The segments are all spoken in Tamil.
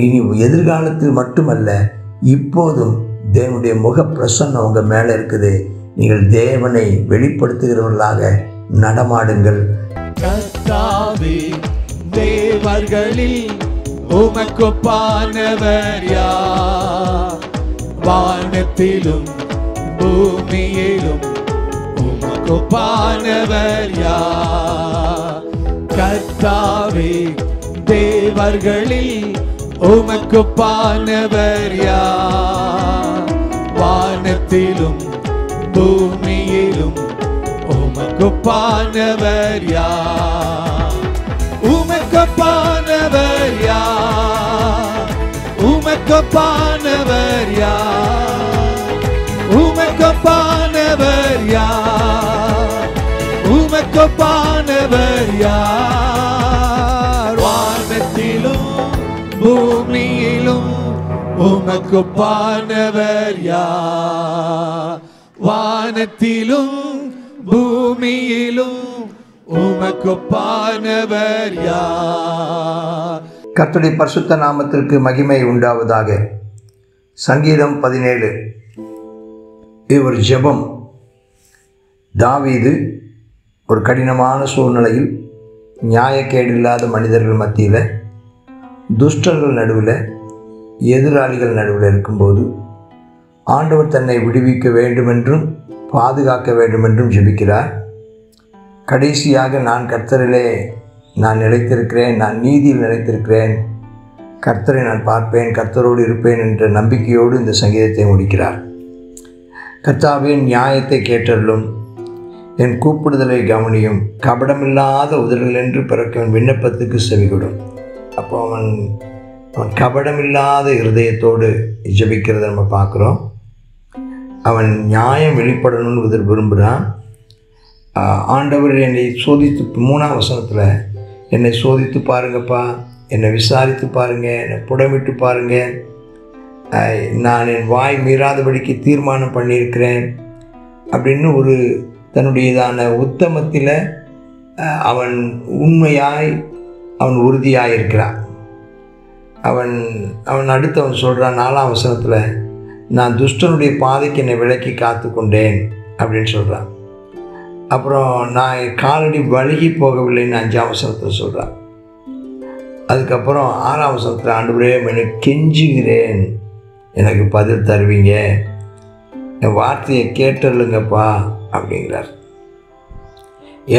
இனி எதிர்காலத்தில் மட்டுமல்ல, இப்போதும் தேவனுடைய முக பிரசன்னம் உங்கள் மேலே இருக்குது. நீங்கள் தேவனை வெளிப்படுத்துகிறவர்களாக நடமாடுங்கள். கர்த்தாவே, தேவர்களில் உமக்கொப்பானவர் யார்? வானத்திலும் பூமியிலும் உமக்கொப்பானவர் யார்? கர்த்தாவே, தேவர்களில் உமக்கொப்பானவர் யார்? வானத்திலும் பூமியிலும் உமக்கொப்பானவர் யார்? உமக்கொப்பானவர் யார்? உமக்கொப்பானவர் யார்? உமக்கொப்பானவர் யார்? உமக்கொப்பானவர் யார்? வானத்திலும் பூமியிலும் உமக்கொப்பானவர் யார்? வானத்திலும் பூமியிலும் உமக்கொப்பானவர் யார்? கர்த்தருடைய பரிசுத்த நாமத்திற்கு மகிமை உண்டாவதாக. சங்கீதம் 17. இது ஒரு ஜெபம். தாவீது ஒரு கடினமான சூழ்நிலையில், நியாயக்கேடு இல்லாத மனிதர்கள் மத்தியில், துஷ்டர்கள் நடுவில், எதிராளிகள் நடுவில் இருக்கும்போது ஆண்டவர் தன்னை விடுவிக்க வேண்டுமென்றும் பாதுகாக்க வேண்டுமென்றும் ஜெபிக்கிறார். கடைசியாக நான் கர்த்தரிலே நான் நிலைத்திருக்கிறேன், நான் நீதியில் நிலைத்திருக்கிறேன், கர்த்தரை நான் பார்ப்பேன், கர்த்தரோடு இருப்பேன் என்ற நம்பிக்கையோடு இந்த சங்கீதத்தை முடிக்கிறார். கர்த்தாவே, நியாயத்தை கேட்டருளும், என் கூப்பிடுதலை கவனியும், கபடமில்லாத உதடுகள் என்று பிறக்கும் விண்ணப்பத்துக்கு செவிகொடும். அப்போ அவன் கபடமில்லாத இருதயத்தோடு ஜெபிக்கிறத நம்ம பார்க்குறோம். அவன் நியாயம் வெளிப்படணும்னு விரும்புகிறான். ஆண்டவர் என்னை சோதித்து, 3ஆம் வசனத்தில், என்னை சோதித்து பாருங்கப்பா, என்னை விசாரித்து பாருங்கள், என்னை புடமிட்டு பாருங்கள், நான் என் வாய் மீறாதபடிக்கு தீர்மானம் பண்ணியிருக்கிறேன் அப்படின்னு ஒரு தன்னுடையதான உத்தமத்தில் அவன் உண்மையாய் அவன் உறுதியாக இருக்கிறான். அவன் அடுத்தவன் சொல்கிறான் 4ஆம் வசனத்தில், நான் துஷ்டனுடைய பாதைக்கு என்னை விலக்கி காத்து கொண்டேன் அப்படின்னு சொல்கிறான். அப்புறம் நான் காலடி வழுகி போகவில்லைன்னு 5ஆம் வசனத்தில் சொல்கிறான். அதுக்கப்புறம் 6ஆம் வசனத்தில், ஆண்டவரே என்னை கெஞ்சுகிறேன், எனக்கு பதில் தருவீங்க, என் வார்த்தையை கேட்டருளுங்கப்பா அப்படிங்கிறார்.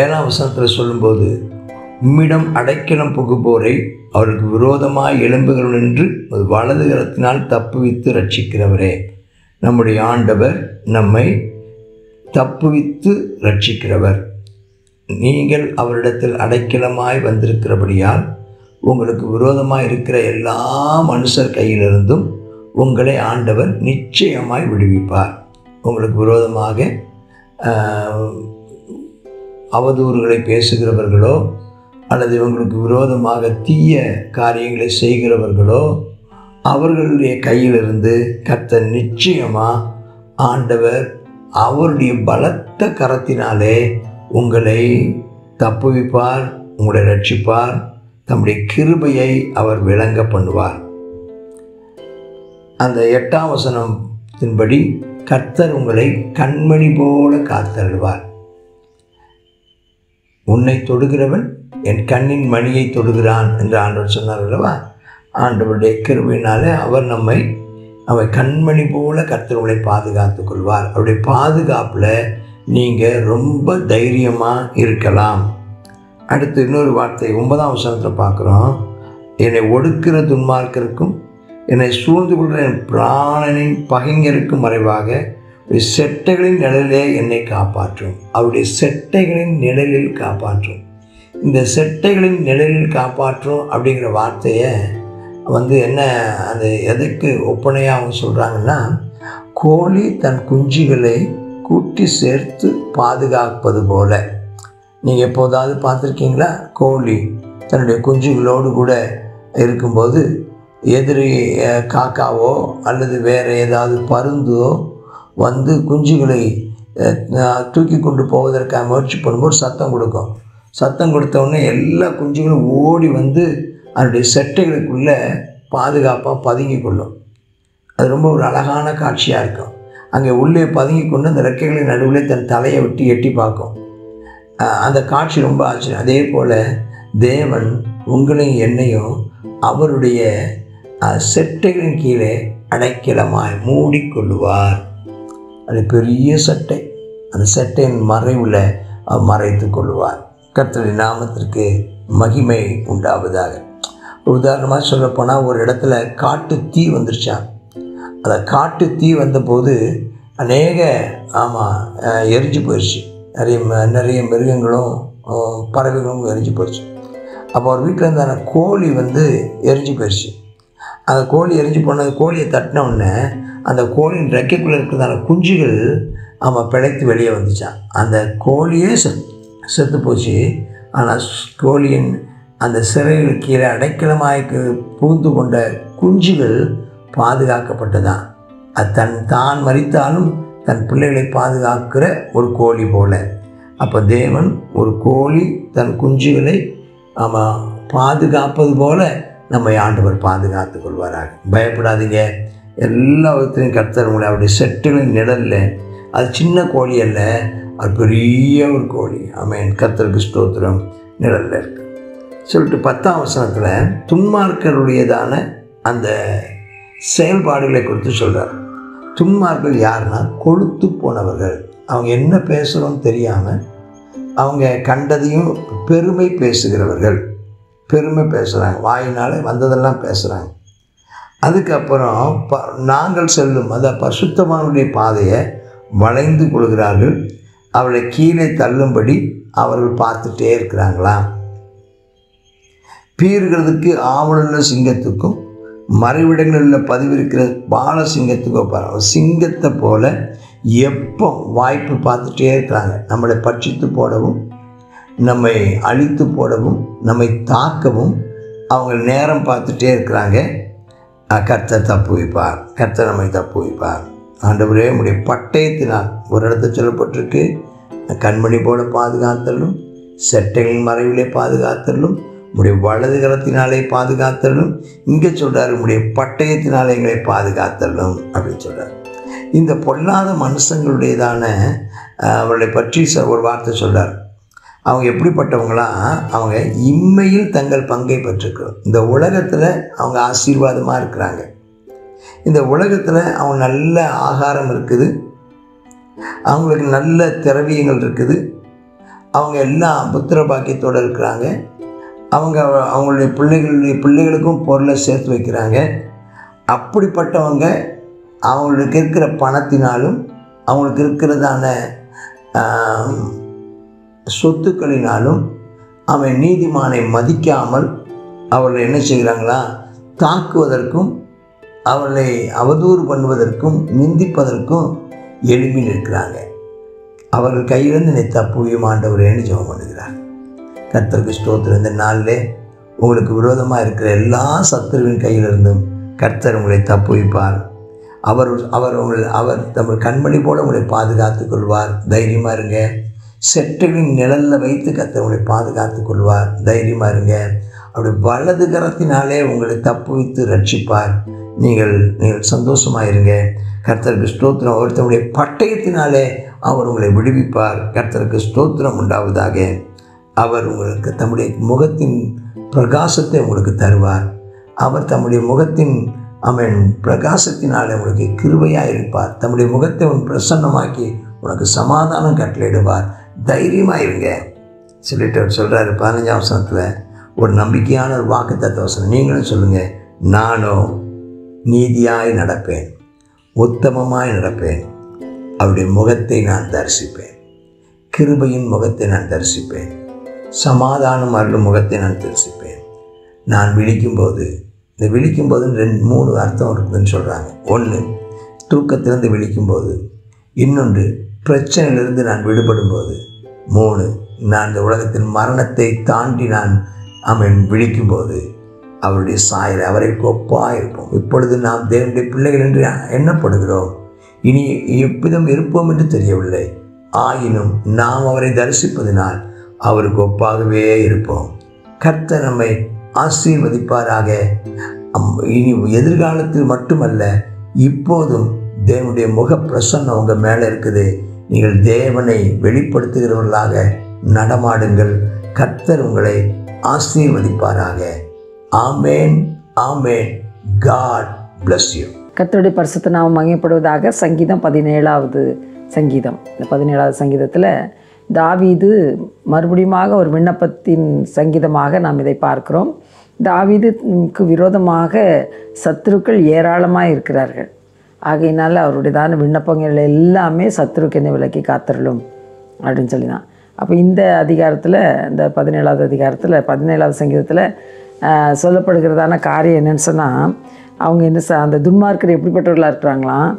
7ஆம் வசனத்தில் சொல்லும்போது, உம்மிடம் அடைக்கலம் புகுபோரை அவருக்கு விரோதமாய் எழும்புகிறவன் என்று வலது கரத்தினால் தப்புவித்து ரட்சிக்கிறவரே. நம்முடைய ஆண்டவர் நம்மை தப்புவித்து ரட்சிக்கிறவர். நீங்கள் அவரிடத்தில் அடைக்கலமாய் வந்திருக்கிறபடியால் உங்களுக்கு விரோதமாய் இருக்கிற எல்லா மனுஷர் கையிலிருந்தும் உங்களை ஆண்டவர் நிச்சயமாய் விடுவிப்பார். உங்களுக்கு விரோதமாக அவதூறுகளை பேசுகிறவர்களோ அல்லது இவங்களுக்கு விரோதமாக தீய காரியங்களை செய்கிறவர்களோ அவர்களுடைய கையிலிருந்து கர்த்தர் நிச்சயமாக ஆண்டவர் அவருடைய பலத்த கரத்தினாலே உங்களை தப்புவிப்பார், உங்களை ரட்சிப்பார், தம்முடைய கிருபையை அவர் விளங்க பண்ணுவார். அந்த 8ஆம் வசனத்தின்படி கர்த்தர் உங்களை கண்மணி போல காத்தருள்வார். உன்னை தொடுகிறவன் என் கண்ணின் மணியை தொடுகிறான் என்று ஆண்டவர் சொன்னார் அல்லவா? ஆண்டவருடைய கிருபையினாலே அவர் கண்மணி போல கர்த்தர் உங்களை பாதுகாத்து கொள்வார். அவருடைய பாதுகாப்பில் நீங்கள் ரொம்ப தைரியமாக இருக்கலாம். அடுத்து இன்னொரு வார்த்தை 9ஆம் வசனத்தில் பார்க்குறோம். என்னை ஒடுக்கிற துன்மார்க்கருக்கும் என்னை சூழ்ந்து கொள்கிற என் பிராணனின் பகைஞருக்கும் மறைவாக செட்டைகளின் நிழலிலே என்னை காப்பாற்றும். அவருடைய செட்டைகளின் நிழலில் காப்பாற்றும். இந்த செட்டைகளின் நிழலில் காப்பாற்றும் அப்படிங்கிற வார்த்தையை என்ன அது எதுக்கு ஒப்பனையாக அவங்க சொல்கிறாங்கன்னா, கோழி தன் குஞ்சுகளை கூட்டி சேர்த்து பாதுகாப்பது போல. நீங்கள் எப்போதாவது பார்த்துருக்கீங்களா? கோழி தன்னுடைய குஞ்சுகளோடு கூட இருக்கும்போது எதிரி காக்காவோ அல்லது வேறு ஏதாவது பருந்தோ வந்து குஞ்சுகளை தூக்கி கொண்டு போவதற்காக முயற்சி பண்ணும்போது சத்தம் கொடுக்கும். சத்தம் கொடுத்தவுடனே எல்லா குஞ்சுகளும் ஓடி வந்து அதனுடைய செட்டைகளுக்குள்ளே பாதுகாப்பாக பதுங்கி கொள்ளும். அது ரொம்ப ஒரு அழகான காட்சியாக இருக்கும். அங்கே உள்ளே பதுங்கி கொண்டு அந்த ரெக்கைகளின் நடுவில் தன் தலையை விட்டு எட்டி பார்க்கும். அந்த காட்சி ரொம்ப ஆச்சரியம். அதே போல் தேவன் உங்களையும் என்னையும் அவருடைய செட்டைகளின் கீழே அடைக்கலமாய் மூடிக்கொள்ளுவார். அது பெரிய சட்டை, அந்த சட்டையின் மறைவில் மறைத்து கொள்ளுவார். கர்த்தருடைய நாமத்திற்கு மகிமை உண்டாவதாக. உதாரணமாக சொல்லப்போனால் ஒரு இடத்துல காட்டு தீ வந்துருச்சான். அந்த காட்டு தீ வந்தபோது அநேக எரிஞ்சு போயிடுச்சு. நிறைய மிருகங்களும் பறவைகளும் எரிஞ்சு போயிடுச்சு. அப்போ அவர் வீட்டில் இருந்த அந்த கோழி எரிஞ்சு போயிடுச்சு. அந்த கோழி எரிஞ்சு போனது, கோழியை தட்டின உடனே அந்த கோழியின் ரெக்கைக்குள்ளே இருக்கிறதான குஞ்சுகள் பிழைத்து வெளியே வந்துச்சான். அந்த கோழியே செத்து போச்சு. ஆனால் கோழியின் அந்த சிறையில் கீழே அடைக்கலமாய்க்கு புகுந்து கொண்ட குஞ்சுகள் பாதுகாக்கப்பட்டதான். அது தான் மரித்தாலும் தன் பிள்ளைகளை பாதுகாக்கிற ஒரு கோழி போல. அப்போ தேவன் ஒரு கோழி தன் குஞ்சுகளை பாதுகாப்பது போல நம்மை ஆண்டவர் பாதுகாத்து கொள்வாராக. பயப்படாதீங்க. எல்லா விதத்திலையும் கர்த்தர் உங்களை அவருடைய செட்டுகளின் நிழலில், அது சின்ன கோழி அல்ல, அது பெரிய ஒரு கோழி. ஆமென். கர்த்தருக்கு ஸ்தோத்திரம். நிழலில் இருக்கு சொல்லிட்டு 10ஆம் வசனத்தில் துன்மார்க்கருடையதான அந்த செயல்பாடுகளை குறித்து சொல்கிறார். துன்மார்கள் யாருன்னா கொழுத்து போனவர்கள். அவங்க என்ன பேசுகிறோன்னு தெரியாமல் அவங்க கண்டதையும் பெருமை பேசுகிறவர்கள். பெருமை பேசுகிறாங்க, வாயினால் வந்ததெல்லாம் பேசுகிறாங்க. அதுக்கப்புறம் நாங்கள் செல்லும் பரிசுத்தவானுடைய பாதையை வளைந்து கொள்கிறார்கள். அவளை கீழே தள்ளும்படி அவர்கள் பார்த்துட்டே இருக்கிறாங்களாம். பீறுகிறதுக்கு ஆவலுள்ள சிங்கத்துக்கும் மறைவிடங்களில் பதிவிருக்கிற பால சிங்கத்துக்கும் சிங்கத்தை போல எப்போ வாய்ப்பு பார்த்துட்டே இருக்கிறாங்க. நம்மளை பட்சித்து போடவும், நம்மை அழித்து போடவும், நம்மை தாக்கவும் அவங்க நேரம் பார்த்துட்டே இருக்கிறாங்க. கர்த்தர் தப்பு வைப்பார். கர்த்தர் நம்மை தப்பு வைப்பார். ஆண்டவரே உம்முடைய பட்டயத்தினால், ஒரு இடத்துல சொல்லப்பட்டிருக்கு, கண்மணி போல பாதுகாத்தலும், செட்டைகளின் மறைவிலே பாதுகாத்தலும், உடைய வலது கரத்தினாலே பாதுகாத்தலும். இங்கே சொல்கிறார் உடைய பட்டயத்தினாலே எங்களை பாதுகாத்தலும் அப்படின்னு சொல்கிறார். இந்த பொல்லாத மனுஷங்களுடையதான அவர்களை பற்றி ஒரு வார்த்தை சொல்கிறார். அவங்க எப்படிப்பட்டவங்களாம், அவங்க இம்மையில் தங்கள் பங்கை பெற்றிருக்கிறோம். இந்த உலகத்தில் அவங்க ஆசீர்வாதமாக இருக்கிறாங்க. இந்த உலகத்தில் அவங்க நல்ல ஆகாரம் இருக்குது, அவங்களுக்கு நல்ல திரவியங்கள் இருக்குது, அவங்க எல்லாம் புத்திர பாக்கியத்தோடு இருக்கிறாங்க. அவங்களுடைய பிள்ளைகளுக்கும் பொருளை சேர்த்து வைக்கிறாங்க. அப்படிப்பட்டவங்க அவங்களுக்கு இருக்கிற பணத்தினாலும் அவங்களுக்கு இருக்கிறதான சொத்துக்களினாலும் அவன் நீதிமானை மதிக்காமல் அவர்கள் என்ன செய்கிறாங்களா, தாக்குவதற்கும் அவர்களை அவதூறு பண்ணுவதற்கும் நிந்திப்பதற்கும் எழுப்பி நிற்கிறாங்க. அவர்கள் கையிலிருந்து நீ தப்புவியும் ஆண்டவரேன்னு ஜெபம் பண்ணுகிறார். கர்த்தருக்கு ஸ்தோத்திரம். இந்த நாளில் உங்களுக்கு விரோதமாக இருக்கிற எல்லா சத்துருவின் கையிலிருந்தும் கர்த்தர் உங்களை தப்புவிப்பார். அவர் தம் கண்மணி போல உங்களை பாதுகாத்து கொள்வார். தைரியமாக இருங்க. செட்டைகளின் நிழலில் வைத்து கர்த்தர் உங்களை பாதுகாத்து கொள்வார். தைரியமாக இருங்க. அப்படி வலது கரத்தினாலே உங்களை தப்புவித்து ரட்சிப்பார். நீங்கள் சந்தோஷமாக இருங்க. கர்த்தருக்கு ஸ்தோத்திரம். ஒருத்தருடைய பட்டயத்தினாலே அவர் உங்களை விடுவிப்பார். கர்த்தருக்கு ஸ்தோத்திரம் உண்டாவதாக. அவர் உங்களுக்கு தம்முடைய முகத்தின் பிரகாசத்தை உங்களுக்கு தருவார். அவர் தம்முடைய முகத்தின் பிரகாசத்தினால் உங்களுக்கு கிருபையாக இருப்பார். தம்முடைய முகத்தை பிரசன்னமாக்கி உனக்கு சமாதானம் கட்டளையிடுவார். தைரியமாக இருங்க சொல்லிட்டு அவர் சொல்கிறாரு 15ஆம் வசனத்தில் ஒரு நம்பிக்கையான ஒரு வாக்குத்தத்த வசனம். நீங்களும் சொல்லுங்கள், நானோ நீதியாய் நடப்பேன், உத்தமமாய் நடப்பேன், அவருடைய முகத்தை நான் தரிசிப்பேன், கிருபையின் முகத்தை நான் தரிசிப்பேன், சமாதானம் அருளும் முகத்தை நான் தரிசிப்பேன். நான் விழிக்கும்போது, இந்த விழிக்கும்போது 3 அர்த்தம் இருக்குதுன்னு சொல்கிறாங்க. 1 தூக்கத்திலிருந்து விழிக்கும்போது, இன்னொன்று பிரச்சனையிலிருந்து நான் விடுபடும்போது, 3 நான் இந்த உலகத்தின் மரணத்தை தாண்டி நான் விழிக்கும்போது அவருடைய சாயல் அவரை ஒப்பாக இருப்போம். இப்பொழுது நாம் தேவனுடைய பிள்ளைகள் என்று எண்ணப்படுகிறோம். இனி எவ்விதம் இருப்போம் என்று தெரியவில்லை. ஆயினும் நாம் அவரை தரிசிப்பதினால் அவருக்கு ஒப்பாகவே இருப்போம். கர்த்தர் நம்மை ஆசீர்வதிப்பாராக. இனி எதிர்காலத்தில் மட்டுமல்ல, இப்போதும் தேவனுடைய முக பிரசன்னம் உங்கள் மேலே இருக்குது. நீங்கள் தேவனை வெளிப்படுத்துகிறவர்களாக நடமாடுங்கள். கர்த்தர் உங்களை ஆசீர்வதிப்பாராக. ஆமேன், ஆமேன். God bless you. கர்த்தருடைய பரிசுத்த நாமம் மகிமைப்படுவதாக. சங்கீதம் 17வது சங்கீதம். இந்த 17வது சங்கீதத்தில் தாவீது மறுபடியுமாக ஒரு விண்ணப்பத்தின் சங்கீதமாக நாம் இதை பார்க்கிறோம். தாவீதுக்கு விரோதமாக சத்துருக்கள் ஏராளமாக இருக்கிறார்கள். ஆகையினால அவருடையதான விண்ணப்பங்கள் எல்லாமே சத்துருக்கு என்னை விலக்கி காத்தருளும் அப்படின்னு சொல்லி தான். அப்போ இந்த அதிகாரத்தில், இந்த 17வது அதிகாரத்தில் 17வது சங்கீதத்தில் சொல்லப்படுகிறதான காரியம் என்னென்னு சொன்னால், அவங்க என்ன அந்த துன்மார்க்கர் எப்படிப்பட்டவர்களாக இருக்கிறாங்களாம்,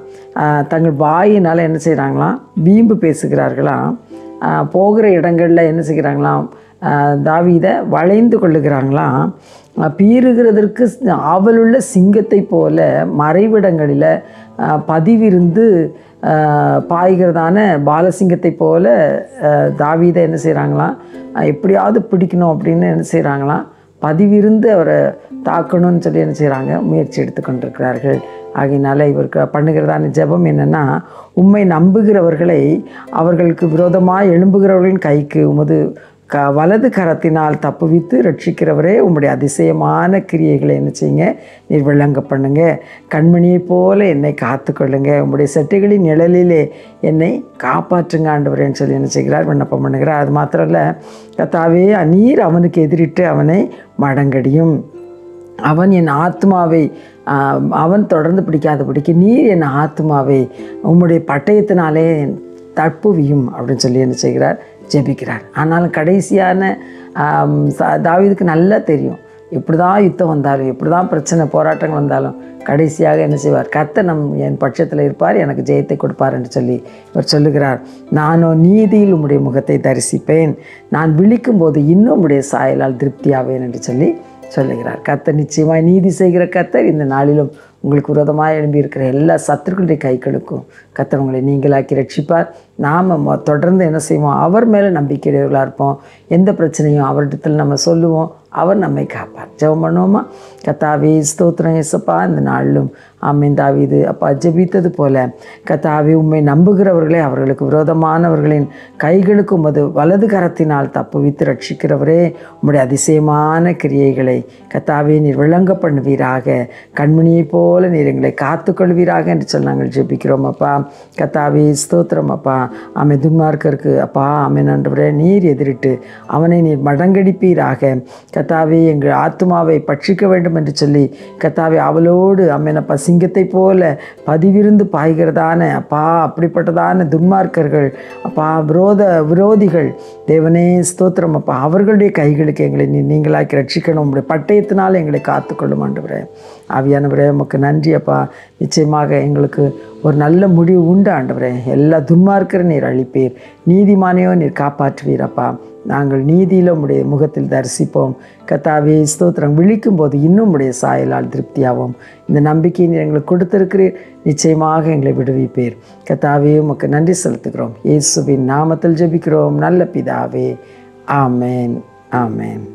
தங்கள் வாயினால் என்ன செய்கிறாங்களாம், வீம்பு பேசுகிறார்களாம். போகிற இடங்களில் என்ன செய்கிறாங்களாம், தாவீதை வளைந்து கொள்ளுகிறாங்களாம். பீறுகிறதற்கு ஆவலுள்ள சிங்கத்தை போல மறைவிடங்களில் பதிவிருந்து பாய்கிறதான பாலசிங்கத்தை போல தாவீதை என்ன செய்கிறாங்களாம், எப்படியாவது பிடிக்கணும் அப்படின்னு என்ன செய்கிறாங்களாம், பதிவிருந்து அவரை தாக்கணும்னு சொல்லி என்ன செய்கிறாங்க, முயற்சி எடுத்துக்கொண்டிருக்கிறார்கள். ஆகையினால இவருக்கு பண்ணுகிறதான ஜெபம் என்னென்னா, உம்மை நம்புகிறவர்களை அவர்களுக்கு விரோதமாக எழும்புகிறவர்களின் கைக்கு உமது வலது கரத்தினால் தப்புவித்து ரட்சிக்கிறவரே, உம்முடைய அதிசயமான கிரியைகளை என்ன செய்யுங்க, நீர் விளங்க பண்ணுங்க. கண்மணியைப் போல என்னை காத்து கொள்ளுங்க. உம்முடைய செட்டைகளின் நிழலிலே என்னை காப்பாற்றுங்க ஆண்டவரேன்னு சொல்லி என்ன செய்கிறார், விண்ணப்பம் பண்ணுகிறார். அது மாத்திரம் இல்லை, கர்த்தாவே நீர் அவனுக்கு எதிரிட்டு அவனை மடங்கடியும். அவன் என் ஆத்மாவை அவன் தொடர்ந்து பிடிக்காதபடிக்கு நீர் என் ஆத்மாவை உம்முடைய பட்டயத்தினாலே தப்புவியும் அப்படின்னு சொல்லி என்ன செய்கிறார், ஜெபிக்கிறார். ஆனாலும் கடைசியான தாவீதுக்கு நல்லா தெரியும், எப்படி தான் யுத்தம் வந்தாலும், எப்படி தான் பிரச்சனை போராட்டங்கள் வந்தாலும் கடைசியாக என்ன செய்வார், கர்த்தர் என் பட்சத்தில் இருப்பார், எனக்கு ஜெயத்தை கொடுப்பார் என்று சொல்லி இவர் சொல்லுகிறார். நானோ நீதியில் உம்முடைய முகத்தை தரிசிப்பேன், நான் விழிக்கும் போது இன்னும் உம்முடைய சாயலால் திருப்தியாவேன் என்று சொல்லி சொல்லுகிறார். கர்த்தர் நிச்சயமாய் நீதி செய்கிற கர்த்தர் இந்த நாளிலும் உங்களுக்கு விரோதமாக எழும்பியிருக்கிற எல்லா சத்துருக்களுடைய கைகளுக்கும் கர்த்தர் உங்களை நீங்களாக்கி ரட்சிப்பார். நாம் தொடர்ந்து என்ன செய்வோம், அவர் மேலே நம்பிக்கையுடையவர்களாக இருப்போம். எந்த பிரச்சனையும் அவரிடத்தில் நம்ம சொல்லுவோம், அவர் நம்மை காப்பார். ஜெபம் பண்ணுவோமா? கர்த்தாவே ஸ்தோத்திரம் இயேசுப்பா, இந்த நாளிலும் ஆமென். தாவீது அப்பா ஜெபித்தது போல கர்த்தாவே உம்மை நம்புகிறவர்களே அவர்களுக்கு விரோதமானவர்களின் கைகளுக்கு உமது வலது கரத்தினால் தப்புவித்து ரட்சிக்கிறவரே, உம்முடைய அதிசயமான கிரியைகளை கர்த்தாவே நீர் விளங்க பண்ணுவீராக. கண்மணியைப் போல நீர் எங்களை காத்துக்கொள்வீராக என்று சொல்லி நாங்கள் ஜெபிக்கிறோம் அப்பா. கர்த்தாவே ஸ்தோத்திரம் அப்பா. ஆமென். துன்மார்க்கருக்கு அப்பா ஆமென் ஆண்டவரே நீர் எதிரிட்டு அவனை நீர் மடங்கடிப்பீராக. கர்த்தாவே எங்கள் ஆத்துமாவை பட்சிக்க வேண்டும் என்று சொல்லி கர்த்தாவே அவளோடு ஆமென் அப்பா சிங்கத்தை போல பதிவிருந்து பாய்கிறதான அப்பா அப்படிப்பட்டதான துன்மார்க்கர்கள் அப்பா விரோதிகள் தேவனே ஸ்தோத்திரம் அப்பா, அவர்களுடைய கைகளுக்கு எங்களை நீங்களாக்கி ரட்சிக்கணும். உங்களுடைய பட்டயத்தினால் எங்களை காத்துக்கொள்ளும் ஆண்டவரே. ஆவியானவரே உமக்கு நன்றி அப்பா. நிச்சயமாக எங்களுக்கு ஒரு நல்ல முடிவு உண்டு ஆண்டவரே. எல்லா துன்மார்க்கரை நீர் அழிப்பீர், நீதிமானையோ நீர் காப்பாற்றுவீர் அப்பா. நாங்கள் நீதியில் உம்முடைய முகத்தில் தரிசிப்போம். கர்த்தாவே ஸ்தோத்திரம். விழிக்கும் போது இன்னும் உம்முடைய சாயலால் திருப்தியாகும். இந்த நம்பிக்கையை நீர் எங்களுக்கு கொடுத்திருக்கிறீர். நிச்சயமாக எங்களை விடுவிப்பீர். கர்த்தாவே உமக்கு நன்றி செலுத்துகிறோம். இயேசுவின் நாமத்தில் ஜெபிக்கிறோம் நல்ல பிதாவே. ஆமேன், ஆமேன்.